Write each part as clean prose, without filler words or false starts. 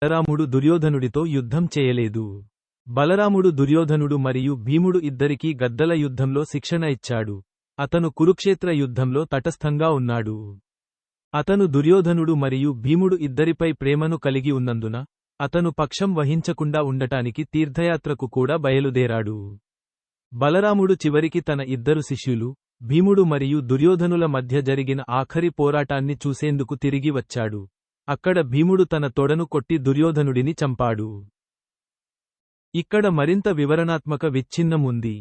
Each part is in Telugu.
బలరాముడు దుర్యోధనుడితో యుద్ధం చేయలేదు. బలరాముడు దుర్యోధనుడు మరియు భీముడు ఇద్దరికీ గద్దల యుద్ధంలో శిక్షణ ఇచ్చాడు. అతను కురుక్షేత్ర యుద్ధంలో తటస్థంగా ఉన్నాడు. అతను దుర్యోధనుడు మరియు భీముడు ఇద్దరిపై ప్రేమను కలిగి ఉన్నందున అతను పక్షం వహించకుండా ఉండటానికి తీర్థయాత్రకు కూడా బయలుదేరాడు. బలరాముడు చివరికి తన ఇద్దరు శిష్యులు, భీముడు మరియు దుర్యోధనుల మధ్య జరిగిన ఆఖరి పోరాటాన్ని చూసేందుకు తిరిగి వచ్చాడు. అక్కడ భీముడు తన తొడను కొట్టి దుర్యోధనుడిని చంపాడు. ఇక్కడ మరింత వివరణాత్మక విచ్ఛిన్నం ఉంది.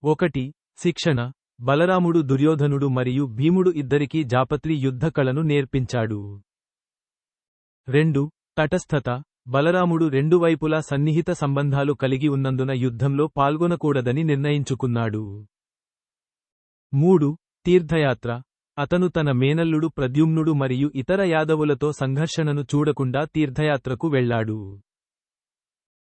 1. శిక్షణ. బలరాముడు దుర్యోధనుడు మరియు భీముడు ఇద్దరికీ జాపత్రి యుద్ధ కళను నేర్పించాడు. 2. తటస్థత. బలరాముడు రెండు వైపులా సన్నిహిత సంబంధాలు కలిగి ఉన్నందున యుద్ధంలో పాల్గొనకూడదని నిర్ణయించుకున్నాడు. 3. తీర్థయాత్ర. అతను తన మేనల్లుడు ప్రద్యుమ్నుడు మరియు ఇతర యాదవులతో సంఘర్షణను చూడకుండా తీర్థయాత్రకు వెళ్లాడు.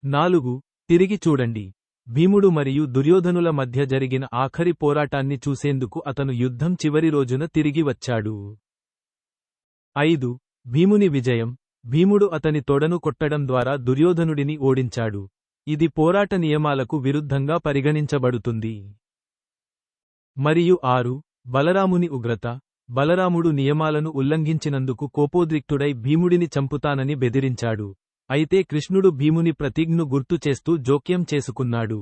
4. తిరిగి చూడండి. భీముడు మరియు దుర్యోధనుల మధ్య జరిగిన ఆఖరి పోరాటాన్ని చూసేందుకు అతను యుద్ధం చివరి రోజున తిరిగి వచ్చాడు. 5. భీముని విజయం. భీముడు అతని తొడను కొట్టడం ద్వారా దుర్యోధనుడిని ఓడించాడు. ఇది పోరాట నియమాలకు విరుద్ధంగా పరిగణించబడుతుంది. మరియు 6. బలరాముని ఉగ్రత. బలరాముడు నియమాలను ఉల్లంఘించినందుకు కోపోద్రిక్తుడై భీముడిని చంపుతానని బెదిరించాడు. అయితే కృష్ణుడు భీముని ప్రతిజ్ఞను గుర్తు చేస్తూ జోక్యం చేసుకున్నాడు.